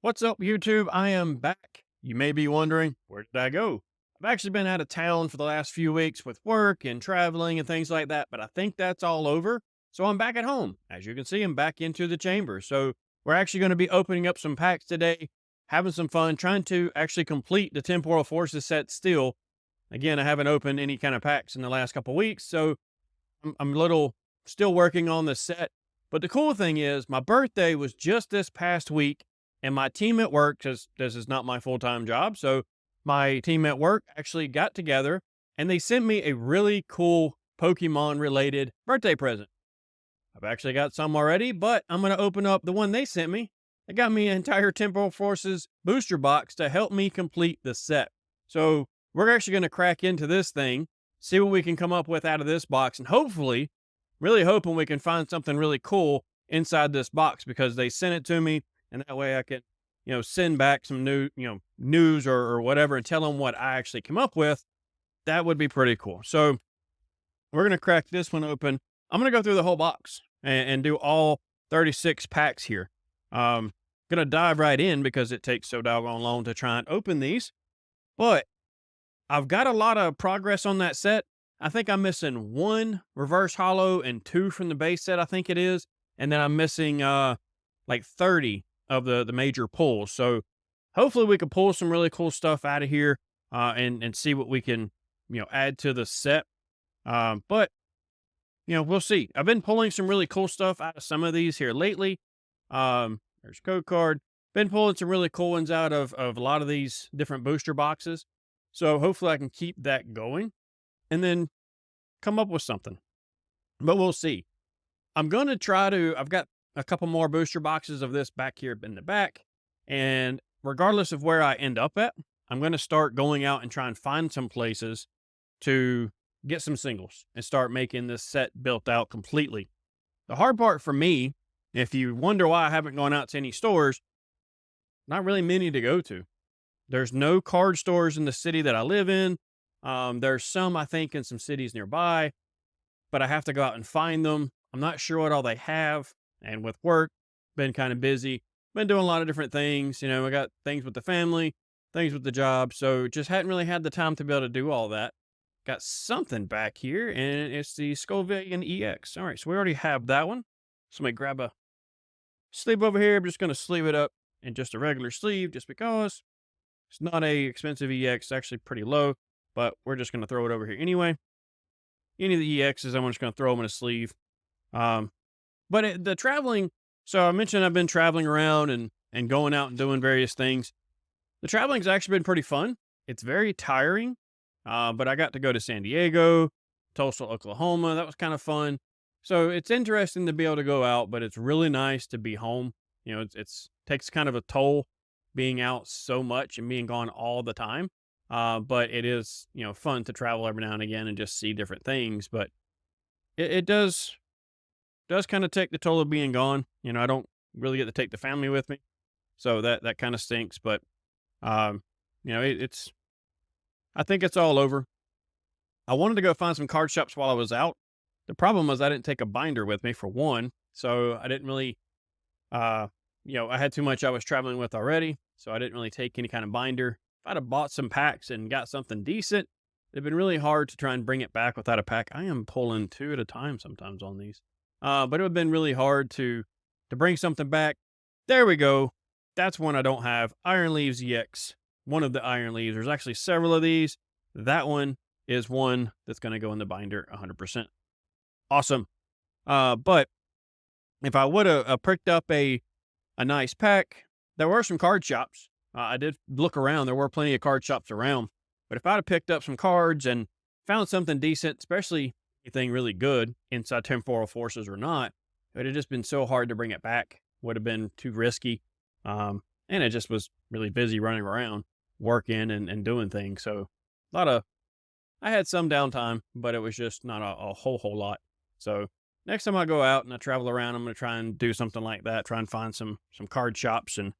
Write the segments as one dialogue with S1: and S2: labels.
S1: What's up, YouTube? I am back. You may be wondering, where did I go? I've actually been out of town for the last few weeks with work and traveling and things like that, but I think that's all over. So I'm back at home. As you can see, I'm back into the chamber. So we're actually going to be opening up some packs today, having some fun, trying to actually complete the Temporal Forces set still. Again, I haven't opened any kind of packs in the last couple weeks, so I'm a little still working on the set. But the cool thing is, my birthday was just this past week, and my team at work, because this is not my full time job, so my team at work actually got together and they sent me a really cool Pokemon related birthday present. I've actually got some already, but I'm going to open up the one they sent me. They got me an entire Temporal Forces booster box to help me complete the set. So we're actually going to crack into this thing, see what we can come up with out of this box, and hopefully, really hoping we can find something really cool inside this box because they sent it to me, and that way I can, send back some news or whatever and tell them what I actually came up with. That would be pretty cool. So we're going to crack this one open. I'm going to go through the whole box and do all 36 packs here. Going to dive right in because it takes so doggone long to try and open these. But I've got a lot of progress on that set. I think I'm missing one reverse holo and two from the base set, I think it is. And then I'm missing like 30 of the major pulls. So hopefully we can pull some really cool stuff out of here and see what we can, add to the set. But we'll see. I've been pulling some really cool stuff out of some of these here lately. There's code card. Been pulling some really cool ones out of a lot of these different booster boxes. So hopefully I can keep that going and then come up with something. But we'll see. I'm going to I've got a couple more booster boxes of this back here in the back. And regardless of where I end up at, I'm going to start going out and try and find some places to get some singles and start making this set built out completely. The hard part for me, if you wonder why I haven't gone out to any stores, not really many to go to. There's no card stores in the city that I live in. There's some, I think, in some cities nearby, but I have to go out and find them. I'm not sure what all they have. And with work, been kind of busy, been doing a lot of different things. I got things with the family, things with the job. So just hadn't really had the time to be able to do all that. Got something back here, and it's the Scovian EX. All right, so we already have that one. So let me grab a sleeve over here. I'm just going to sleeve it up in just a regular sleeve just because it's not a expensive EX. It's actually pretty low, but we're just going to throw it over here anyway. Any of the EXs, I'm just going to throw them in a sleeve. The traveling, so I mentioned I've been traveling around and going out and doing various things. The traveling's actually been pretty fun. It's very tiring, but I got to go to San Diego, Tulsa, Oklahoma. That was kind of fun. So it's interesting to be able to go out, but it's really nice to be home. It's takes kind of a toll being out so much and being gone all the time. But it is, fun to travel every now and again and just see different things. But it does kind of take the toll of being gone. I don't really get to take the family with me. So that kind of stinks. But, it's, I think it's all over. I wanted to go find some card shops while I was out. The problem was I didn't take a binder with me for one. So I didn't really, I had too much I was traveling with already. So I didn't really take any kind of binder. If I'd have bought some packs and got something decent, it'd been really hard to try and bring it back without a pack. I am pulling two at a time sometimes on these. But it would have been really hard to bring something back. There we go. That's one I don't have. Iron Leaves EX. One of the Iron Leaves. There's actually several of these. That one is one that's going to go in the binder 100%. Awesome. But if I would have picked up a nice pack, there were some card shops. I did look around. There were plenty of card shops around. But if I'd have picked up some cards and found something decent, especially anything really good inside Temporal Forces or not, it would have just been so hard to bring it back. Would have been too risky. And it just was really busy running around, working and doing things. So I had some downtime, but it was just not a whole lot. So next time I go out and I travel around, I'm going to try and do something like that. Try and find some card shops and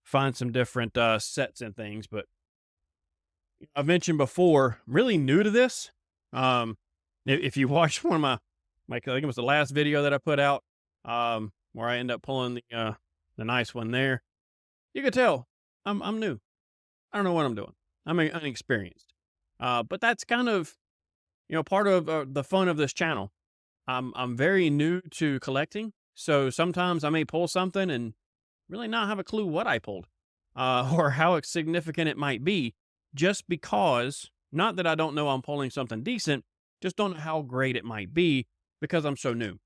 S1: find some different sets and things. But I've mentioned before, really new to this. If you watched one of my I think it was the last video that I put out, where I end up pulling the nice one there. You could tell I'm new. I don't know what I'm doing. I'm inexperienced. But that's kind of, part of the fun of this channel. I'm very new to collecting, so sometimes I may pull something and really not have a clue what I pulled, or how significant it might be, just because, not that I don't know I'm pulling something decent, just don't know how great it might be because I'm so new.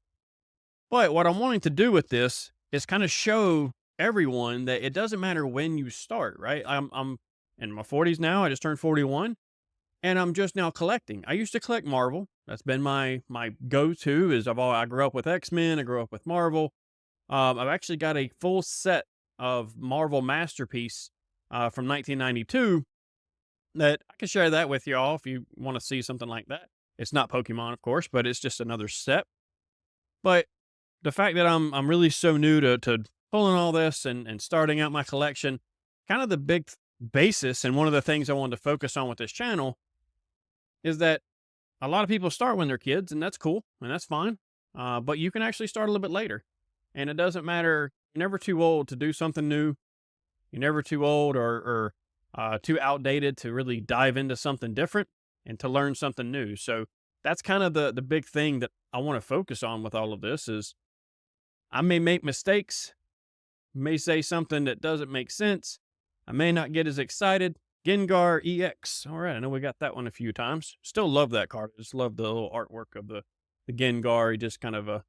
S1: But what I'm wanting to do with this is kind of show everyone that it doesn't matter when you start, right? I'm in my 40s now. I just turned 41, and I'm just now collecting. I used to collect Marvel. That's been my go-to. I grew up with X-Men. I grew up with Marvel. I've actually got a full set of Marvel Masterpiece from 1992 that I can share that with y'all if you want to see something like that. It's not Pokemon, of course, but it's just another set. But the fact that I'm really so new to pulling all this and starting out my collection, kind of the big basis and one of the things I wanted to focus on with this channel is that a lot of people start when they're kids, and that's cool and that's fine. But you can actually start a little bit later, and it doesn't matter. You're never too old to do something new. You're never too old or too outdated to really dive into something different and to learn something new. So that's kind of the big thing that I want to focus on with all of this is I may make mistakes, may say something that doesn't make sense. I may not get as excited. Gengar EX. All right, I know we got that one a few times. Still love that card. I just love the little artwork of the Gengar. He just kind of a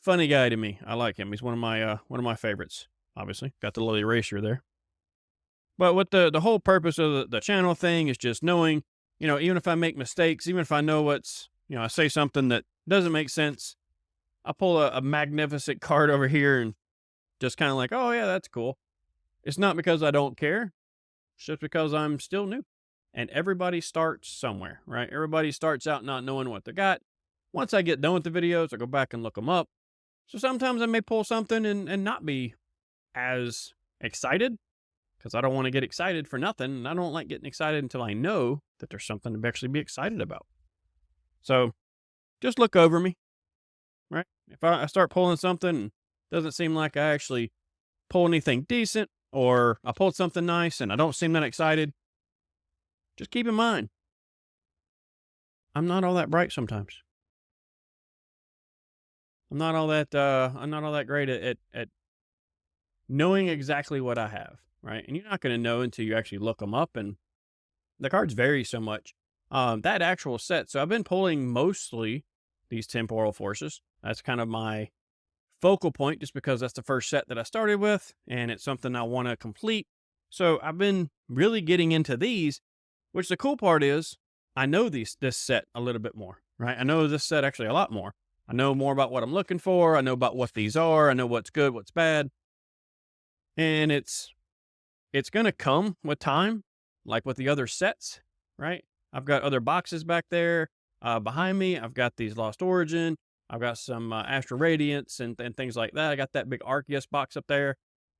S1: funny guy to me. I like him. He's one of my favorites. Obviously, got the little erasure there. But what the whole purpose of the channel thing is just knowing, even if I make mistakes, even if I know I say something that doesn't make sense, I pull a magnificent card over here and just kind of like, oh yeah, that's cool. It's not because I don't care. It's just because I'm still new. And everybody starts somewhere, right? Everybody starts out not knowing what they got. Once I get done with the videos, I go back and look them up. So sometimes I may pull something and not be as excited because I don't want to get excited for nothing. And I don't like getting excited until I know that there's something to actually be excited about. So just look over me, right? If I start pulling something and it doesn't seem like I actually pull anything decent, or I pulled something nice and I don't seem that excited, just keep in mind, I'm not all that bright sometimes. I'm not all that great at knowing exactly what I have, right? And you're not going to know until you actually look them up, and the cards vary so much. That actual set. So I've been pulling mostly these Temporal Forces. That's kind of my focal point just because that's the first set that I started with and it's something I want to complete. So I've been really getting into these, which the cool part is I know this set a little bit more, right? I know this set actually a lot more. I know more about what I'm looking for. I know about what these are. I know what's good, what's bad. And it's going to come with time, like with the other sets, right? I've got other boxes back there behind me. I've got these Lost Origin. I've got some Astral Radiance and things like that. I got that big Arceus box up there.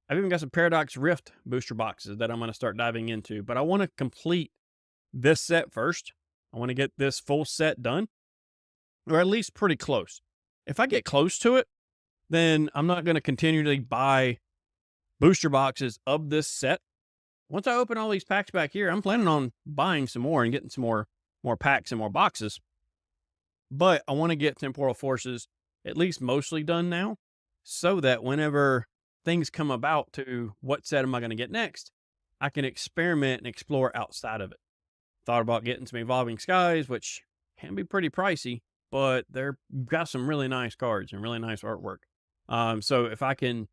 S1: I've even got some Paradox Rift booster boxes that I'm going to start diving into. But I want to complete this set first. I want to get this full set done, or at least pretty close. If I get close to it, then I'm not going to continually buy booster boxes of this set. Once I open all these packs back here, I'm planning on buying some more and getting some more packs and more boxes. But I want to get Temporal Forces at least mostly done now, so that whenever things come about to what set am I going to get next, I can experiment and explore outside of it. Thought about getting some Evolving Skies, which can be pretty pricey, but they're got some really nice cards and really nice artwork. So if I can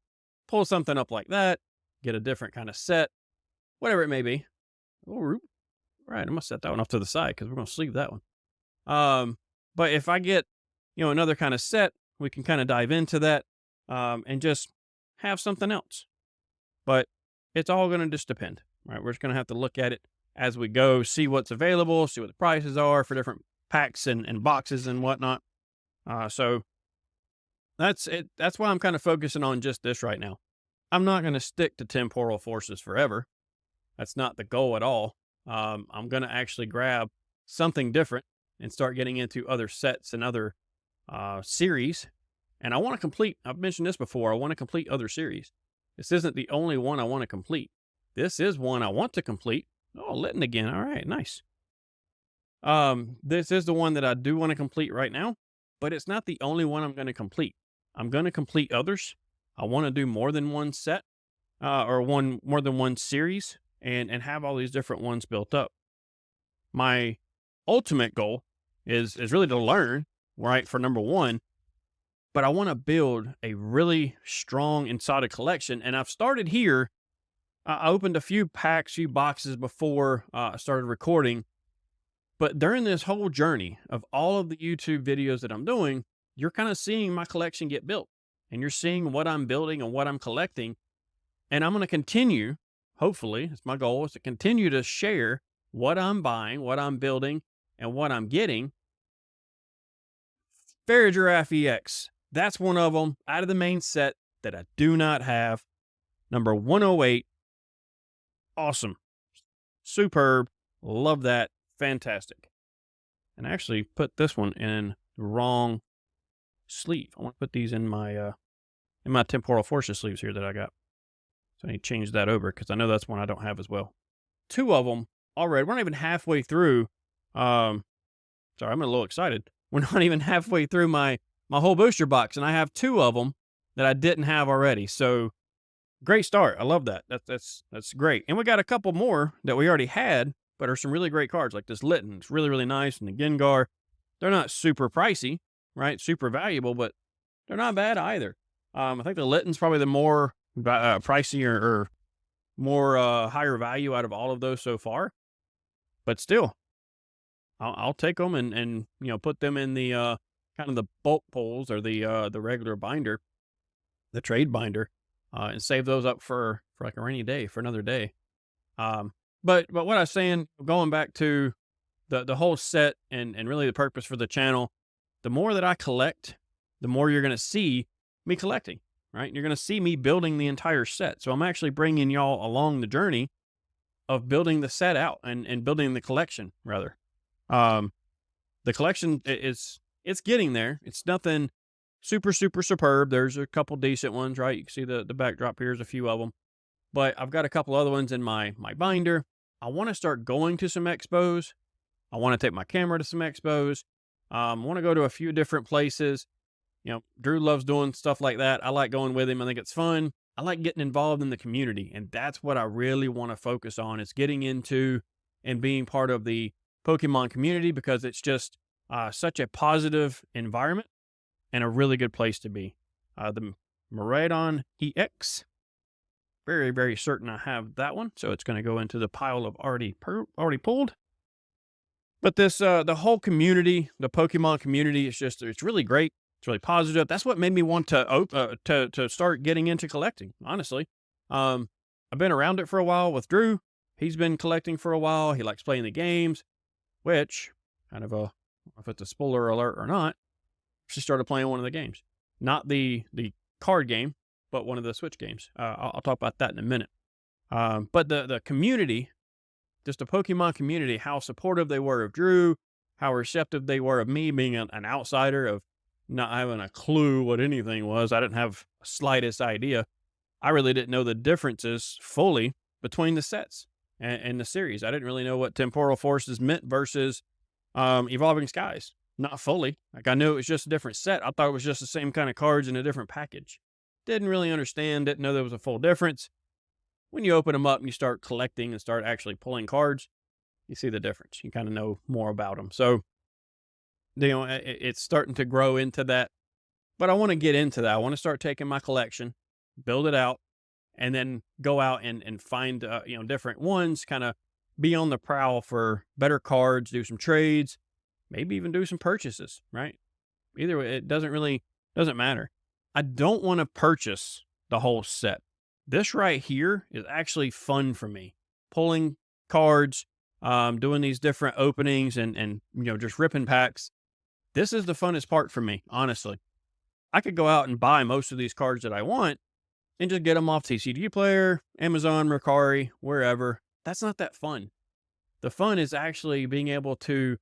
S1: pull something up like that, get a different kind of set, whatever it may be. Oh, right. I'm going to set that one off to the side because we're going to sleeve that one. But if I get, another kind of set, we can kind of dive into that, and just have something else. But it's all going to just depend, right? We're just going to have to look at it as we go, see what's available, see what the prices are for different packs and boxes and whatnot. So that's it. That's why I'm kind of focusing on just this right now. I'm not going to stick to Temporal Forces forever. That's not the goal at all. I'm going to actually grab something different and start getting into other sets and other series. And I want to complete, I've mentioned this before, I want to complete other series. This isn't the only one I want to complete. This is one I want to complete. Oh, Litton again. All right, nice. This is the one that I do want to complete right now, but it's not the only one I'm going to complete. I'm going to complete others. I want to do more than one set, or more than one series, and have all these different ones built up. My ultimate goal is really to learn, right, for number one, but I want to build a really strong and solid collection. And I've started here. I opened a few packs, few boxes before I started recording. But during this whole journey of all of the YouTube videos that I'm doing, you're kind of seeing my collection get built, and you're seeing what I'm building and what I'm collecting. And I'm going to continue, hopefully, it's my goal is to continue to share what I'm buying, what I'm building, and what I'm getting. Fairy Giraffe EX. That's one of them out of the main set that I do not have. Number 108. Awesome. Superb. Love that. Fantastic. And I actually put this one in the wrong sleeve. I want to put these in my Temporal Forces sleeves here that I got. So I need to change that over because I know that's one I don't have as well. Two of them already. We're not even halfway through. Sorry, I'm a little excited. We're not even halfway through my whole booster box, and I have two of them that I didn't have already. So great start. I love that. That's great. And we got a couple more that we already had, but are some really great cards like this Litton. It's really, really nice. And the Gengar, they're not super pricey, right? Super valuable, but they're not bad either. I think the Litton's probably the more pricey or more higher value out of all of those so far. But still, I'll take them and put them in the kind of the bulk pulls or the regular binder, the trade binder, and save those up for like a rainy day, for another day. But what I was saying, going back to the whole set and really the purpose for the channel, the more that I collect, the more you're going to see me collecting, right? You're going to see me building the entire set. So I'm actually bringing y'all along the journey of building the set out and building the collection rather. The collection it's getting there. It's nothing super, super superb. There's a couple decent ones, right? You can see the backdrop here is a few of them, but I've got a couple other ones in my binder. I want to start going to some expos. I want to take my camera to some expos. I want to go to a few different places. Drew loves doing stuff like that. I like going with him. I think it's fun. I like getting involved in the community, and that's what I really want to focus on, is getting into and being part of the Pokemon community, because it's just such a positive environment and a really good place to be. The Miraidon EX, very, very certain I have that one, so it's going to go into the pile of already pulled. But this, the whole community, the Pokemon community, it's really great. It's really positive. That's what made me want to start getting into collecting, honestly. I've been around it for a while with Drew. He's been collecting for a while. He likes playing the games, which kind of if it's a spoiler alert or not, she started playing one of the games, not the card game, but one of the Switch games. I'll talk about that in a minute. But the community, just the Pokemon community, how supportive they were of Drew, how receptive they were of me being an outsider, of not having a clue what anything was. I didn't have the slightest idea. I really didn't know the differences fully between the sets and the series. I didn't really know what Temporal Forces meant versus Evolving Skies. Not fully. Like, I knew it was just a different set. I thought it was just the same kind of cards in a different package. Didn't really understand, didn't know there was a full difference. When you open them up and you start collecting and start actually pulling cards, you see the difference. You kind of know more about them. So, it's starting to grow into that. But I want to get into that. I want to start taking my collection, build it out, and then go out and find different ones, kind of be on the prowl for better cards, do some trades, maybe even do some purchases, right? Either way, it doesn't matter. I don't want to purchase the whole set. This right here is actually fun for me. Pulling cards, doing these different openings and just ripping packs. This is the funnest part for me, honestly. I could go out and buy most of these cards that I want and just get them off TCG Player, Amazon, Mercari, wherever. That's not that fun. The fun is actually being able to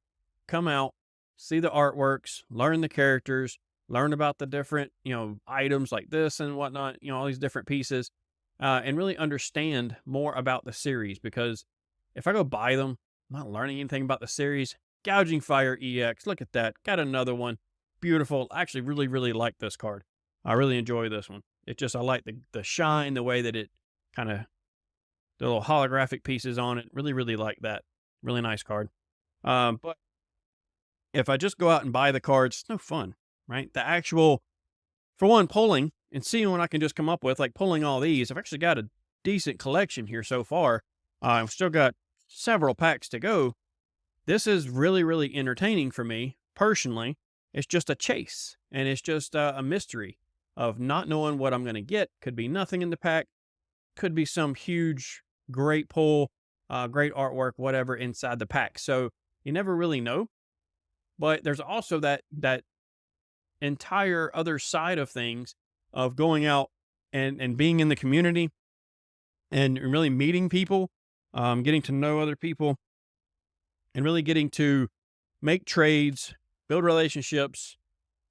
S1: come out, see the artworks, learn the characters, learn about the different, items like this and whatnot, all these different pieces, and really understand more about the series. Because if I go buy them, I'm not learning anything about the series. Gouging Fire EX, look at that. Got another one. Beautiful. I actually really, really like this card. I really enjoy this one. It just, I like the shine, the way that it kind of, the little holographic pieces on it. Really, really like that. Really nice card. But if I just go out and buy the cards, it's no fun, right? The actual, for one, pulling and seeing what I can just come up with, like pulling all these. I've actually got a decent collection here so far. I've still got several packs to go. This is really, really entertaining for me personally. It's just a chase, and it's just a mystery of not knowing what I'm going to get. Could be nothing in the pack, could be some huge, great pull, great artwork, whatever inside the pack. So you never really know. But there's also that entire other side of things of going out and being in the community and really meeting people, getting to know other people, and really getting to make trades, build relationships,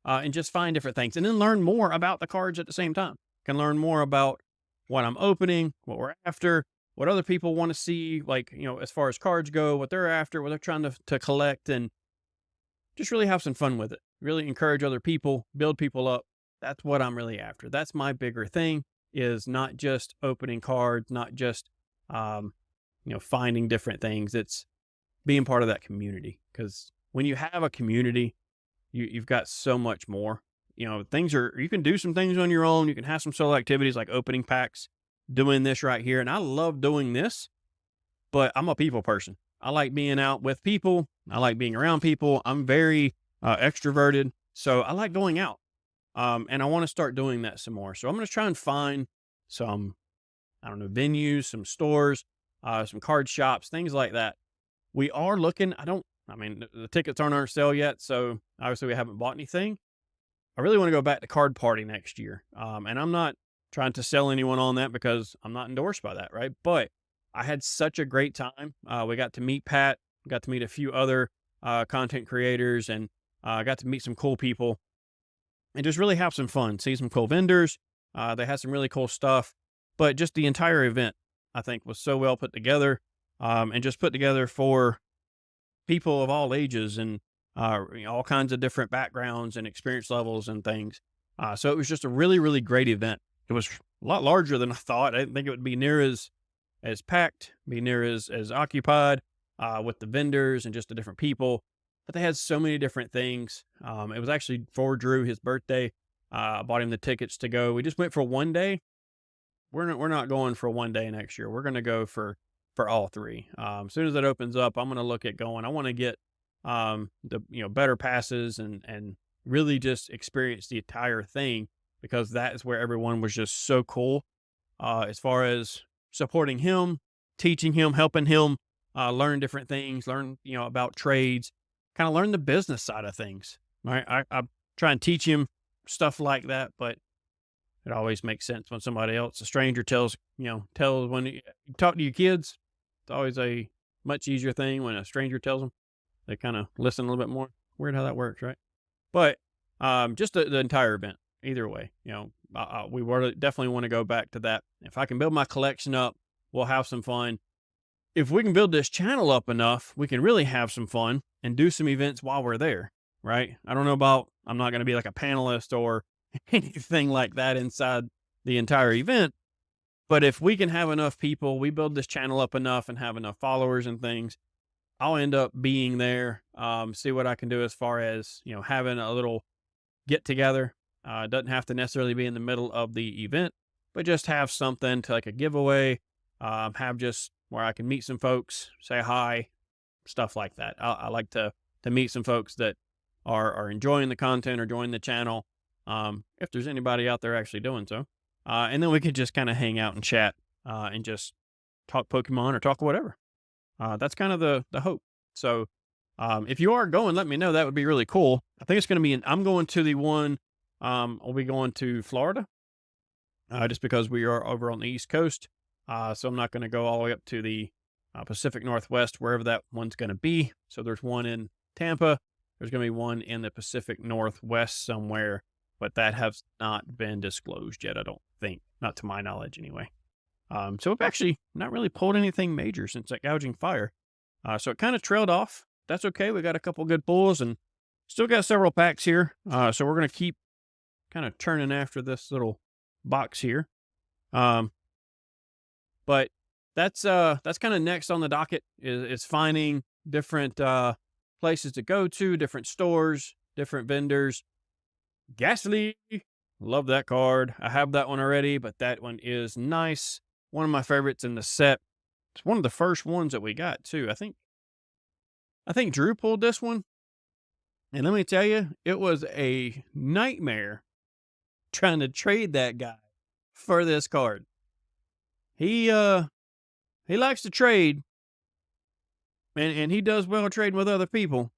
S1: and just find different things, and then learn more about the cards at the same time. Can learn more about what I'm opening, what we're after, what other people want to see, like, as far as cards go, what they're after, what they're trying to collect, and just really have some fun with it. Really encourage other people, build people up. That's what I'm really after. That's my bigger thing, is not just opening cards, not just, um, finding different things. It's being part of that community. Because when you have a community, you've got so much more. Things are, you can do some things on your own. You can have some solo activities like opening packs, doing this right here. And I love doing this, but I'm a people person. I like being out with people. I like being around people. I'm very extroverted. So I like going out. And I want to start doing that some more. So I'm going to try and find some, I don't know, venues, some stores, some card shops, things like that. We are looking, I mean, the tickets aren't on sale yet. So obviously we haven't bought anything. I really want to go back to Card Party next year. And I'm not trying to sell anyone on that because I'm not endorsed by that, right? But I had such a great time. We got to meet Pat, got to meet a few other content creators, and got to meet some cool people and just really have some fun. See some cool vendors. They had some really cool stuff, but just the entire event, I think, was so well put together, and just put together for people of all ages and all kinds of different backgrounds and experience levels and things. So it was just a really, really great event. It was a lot larger than I thought. I didn't think it would be near as packed, be near as occupied, with the vendors and just the different people. But they had so many different things. It was actually for Drew, his birthday. I bought him the tickets to go. We just went for one day. We're not going for one day next year. We're going to go for all three. As soon as that opens up, I'm going to look at going. I want to get the better passes and really just experience the entire thing, because that is where everyone was just so cool. As far as supporting him, teaching him, helping him learn different things, learn about trades, kind of learn the business side of things. Right, I try and teach him stuff like that, but it always makes sense when somebody else, a stranger, tells when you talk to your kids. It's always a much easier thing when a stranger tells them. They kind of listen a little bit more. Weird how that works, right? But just the entire event, either way, we definitely want to go back to that. If I can build my collection up, we'll have some fun. If we can build this channel up enough, we can really have some fun and do some events while we're there, right? I don't know about, I'm not going to be like a panelist or anything like that inside the entire event. But if we can have enough people, we build this channel up enough and have enough followers and things, I'll end up being there, see what I can do as far as, having a little get together. It doesn't have to necessarily be in the middle of the event, but just have something to like a giveaway, have just where I can meet some folks, say hi, stuff like that. I like to meet some folks that are enjoying the content or join the channel. If there's anybody out there actually doing so. And then we could just kind of hang out and chat, and just talk Pokemon or talk whatever. That's kind of the hope. So, if you are going, let me know. That would be really cool. I think it's going to be I'm going to the one, I'll be going to Florida, just because we are over on the East Coast. So I'm not going to go all the way up to the Pacific Northwest, wherever that one's going to be. So there's one in Tampa. There's going to be one in the Pacific Northwest somewhere, but that has not been disclosed yet. I don't think, not to my knowledge anyway. So we've actually not really pulled anything major since that gouging fire. So it kind of trailed off. That's okay. We got a couple good pulls and still got several packs here. So we're going to keep kind of turning after this little box here. Um, but that's kind of next on the docket is finding different places to go to, different stores, different vendors. Ghastly, love that card. I have that one already, but that one is nice. One of my favorites in the set. It's one of the first ones that we got too. I think Drew pulled this one, and let me tell you, it was a nightmare trying to trade that guy for this card. He likes to trade, and he does well trading with other people.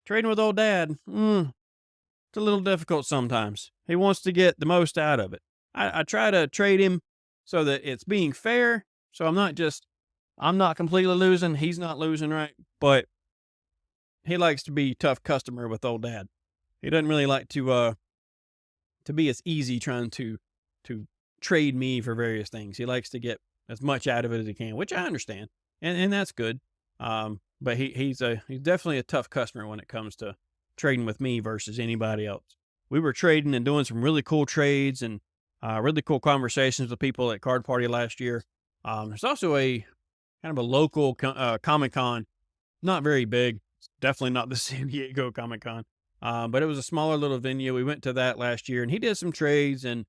S1: Trading with old dad, it's a little difficult sometimes. He wants to get the most out of it. I try to trade him so that it's being fair. So I'm not completely losing. He's not losing, right? But he likes to be tough customer with old dad. He doesn't really like to be as easy trying to trade me for various things. He likes to get as much out of it as he can, which I understand, and that's good. But he's definitely a tough customer when it comes to trading with me versus anybody else. We were trading and doing some really cool trades and really cool conversations with people at Card Party last year. There's also a kind of a local Comic Con, not very big. It's definitely not the San Diego Comic Con, but it was a smaller little venue. We went to that last year, and he did some trades and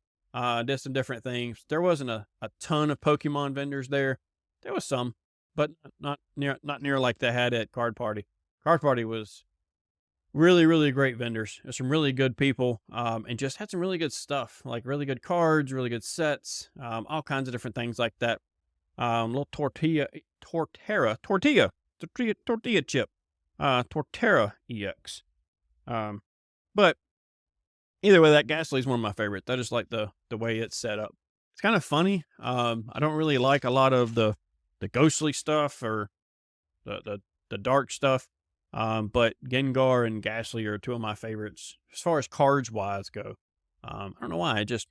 S1: did some different things. There wasn't a ton of Pokemon vendors there. There was some, but not near like they had at Card Party. Card Party was really, really great vendors. There's some really good people, and just had some really good stuff, like really good cards, really good sets, all kinds of different things like that. Little tortilla chip, Torterra EX. But either way, that Ghastly is one of my favorites. I just like the way it's set up. It's kind of funny. I don't really like a lot of the ghostly stuff or the dark stuff. But Gengar and Ghastly are two of my favorites as far as cards wise go. I don't know why. I just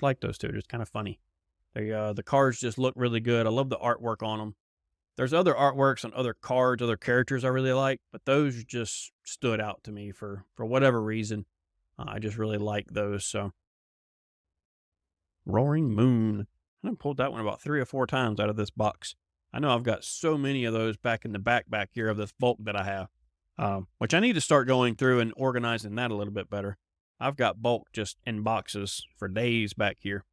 S1: like those two. It's kind of funny. The cards just look really good. I love the artwork on them. There's other artworks on other cards, other characters I really like, but those just stood out to me for whatever reason. I just really like those. So, Roaring Moon. I pulled that one about 3 or 4 times out of this box. I know I've got so many of those back in the back here of this bulk that I have, which I need to start going through and organizing that a little bit better. I've got bulk just in boxes for days back here.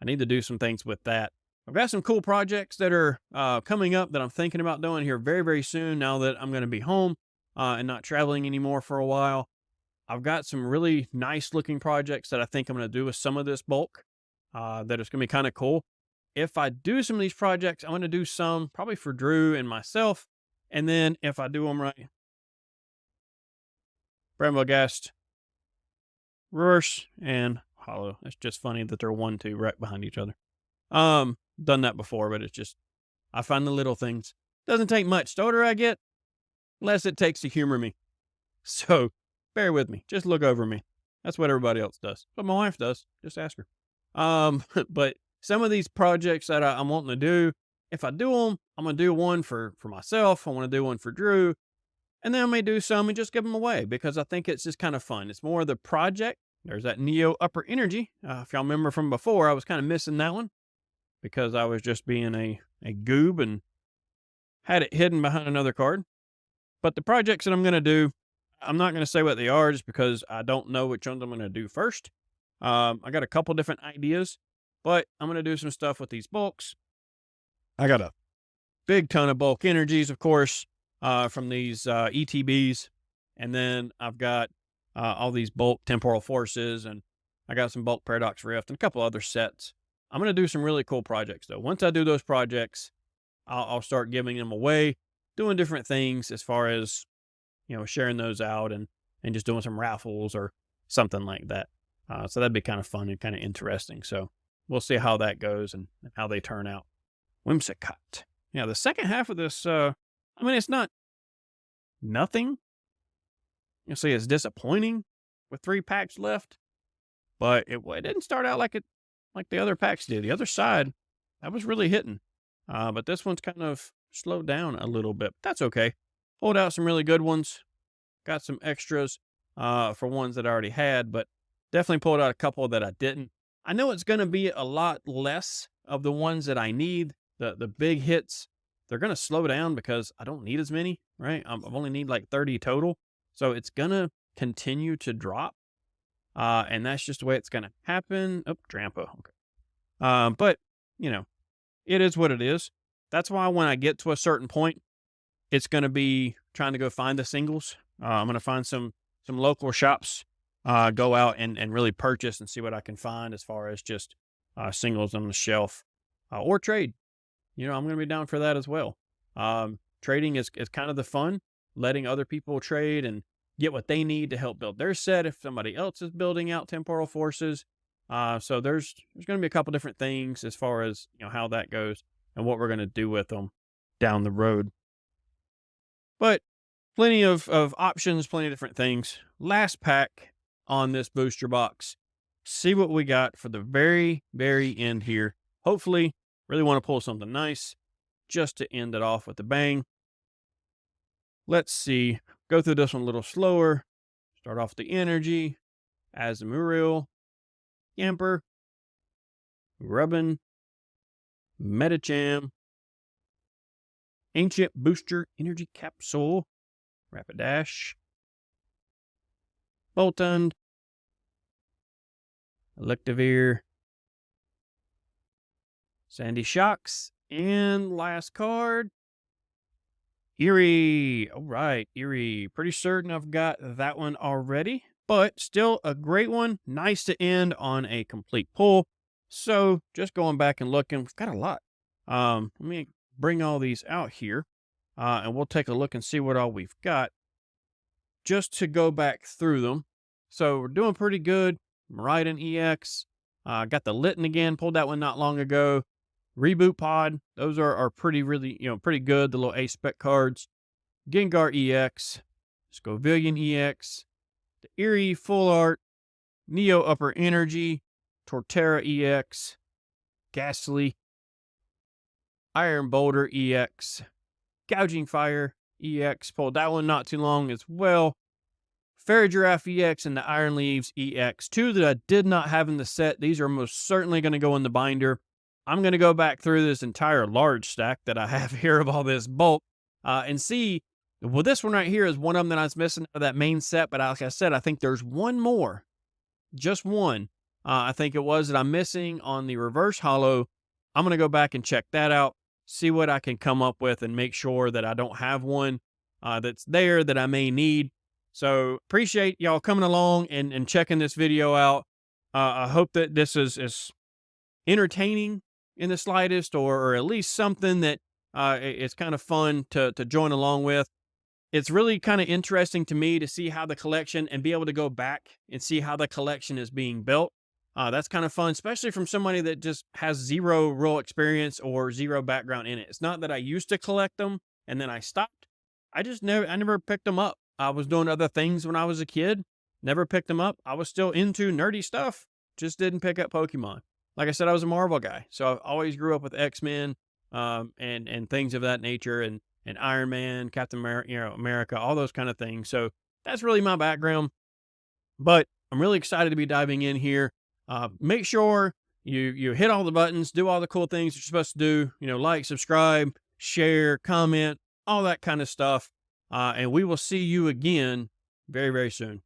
S1: I need to do some things with that. I've got some cool projects that are coming up that I'm thinking about doing here very, very soon now that I'm going to be home and not traveling anymore for a while. I've got some really nice looking projects that I think I'm going to do with some of this bulk that is going to be kind of cool. If I do some of these projects, I'm going to do some probably for Drew and myself. And then if I do them right, Bramblegast, Reverse, and Hollow. It's just funny that they're 1, 2 right behind each other. Done that before, but it's just, I find the little things. Doesn't take much. The older I get, less it takes to humor me. So bear with me. Just look over me. That's what everybody else does. But my wife does. Just ask her. But some of these projects that I'm wanting to do, if I do them, I'm going to do one for myself. I want to do one for Drew. And then I may do some and just give them away because I think it's just kind of fun. It's more of the project. There's that Neo Upper Energy. If y'all remember from before, I was kind of missing that one because I was just being a goob and had it hidden behind another card. But the projects that I'm going to do, I'm not going to say what they are just because I don't know which ones I'm going to do first. I got a couple different ideas, but I'm going to do some stuff with these bulks. I got a big ton of bulk energies, of course, from these ETBs. And then I've got all these bulk temporal forces, and I got some bulk paradox rift and a couple other sets. I'm going to do some really cool projects though. Once I do those projects, I'll start giving them away, doing different things as far as, sharing those out and just doing some raffles or something like that. So that'd be kind of fun and kind of interesting. So we'll see how that goes and how they turn out. Whimsicott. Yeah, the second half of this, it's not nothing. You'll see it's disappointing with 3 packs left, but it didn't start out like the other packs did. The other side That was really hitting. But this one's kind of slowed down a little bit. That's okay. Pulled out some really good ones. Got some extras for ones that I already had, but definitely pulled out a couple that I didn't. I know it's going to be a lot less of the ones that I need. The big hits, they're going to slow down because I don't need as many, right? I've only need like 30 total. So it's going to continue to drop. And that's just the way it's going to happen. Oh, Drampa. Okay. But, you know, it is what it is. That's why when I get to a certain point, it's going to be trying to go find the singles. I'm going to find some local shops, go out and really purchase and see what I can find as far as just singles on the shelf or trade. I'm going to be down for that as well. Trading is kind of the fun, letting other people trade and get what they need to help build their set if somebody else is building out Temporal Forces. So there's going to be a couple different things as far as how that goes and what we're going to do with them down the road. But plenty of options, plenty of different things. Last pack on this booster box. See what we got for the very, very end here. Hopefully, really want to pull something nice just to end it off with a bang. Let's see. Go through this one a little slower. Start off with the energy. Azumarill. Yamper. Rubbin. Metacham. Ancient Booster Energy Capsule. Rapidash. Boltund. Electivire. Sandy Shocks. And last card. Erie. All right, Erie. Pretty certain I've got that one already, but still a great one. Nice to end on a complete pull. So just going back and looking, we've got a lot. Let me bring all these out here, and we'll take a look and see what all we've got just to go back through them. So we're doing pretty good. Maridon EX. Got the Litten again. Pulled that one not long ago. Reboot Pod. Those are pretty, really, pretty good. The little A-Spec cards. Gengar EX. Scovillian EX. The Erie Full Art. Neo Upper Energy. Torterra EX. Ghastly. Iron Boulder EX. Gouging Fire EX. Pulled that one not too long as well. Fairy Giraffe EX and the Iron Leaves EX. Two that I did not have in the set. These are most certainly going to go in the binder. I'm going to go back through this entire large stack that I have here of all this bulk and see. Well, this one right here is one of them that I was missing out of that main set. But like I said, I think there's one more. Just one. I think it was that I'm missing on the reverse holo. I'm going to go back and check that out. See what I can come up with and make sure that I don't have one that's there that I may need. So appreciate y'all coming along and checking this video out. I hope that this is entertaining in the slightest, or at least something that it's kind of fun to join along with. It's really kind of interesting to me to see how the collection and be able to go back and see how the collection is being built. That's kind of fun, especially from somebody that just has zero real experience or zero background in it. It's not that I used to collect them and then I stopped. I never picked them up. I was doing other things when I was a kid. Never picked them up. I was still into nerdy stuff. Just didn't pick up Pokemon. Like I said, I was a Marvel guy, so I always grew up with X-Men, and things of that nature, and Iron Man, Captain America, America, all those kind of things. So that's really my background. But I'm really excited to be diving in here. Make sure you hit all the buttons, do all the cool things you're supposed to do. Like, subscribe, share, comment, all that kind of stuff. And we will see you again very, very soon.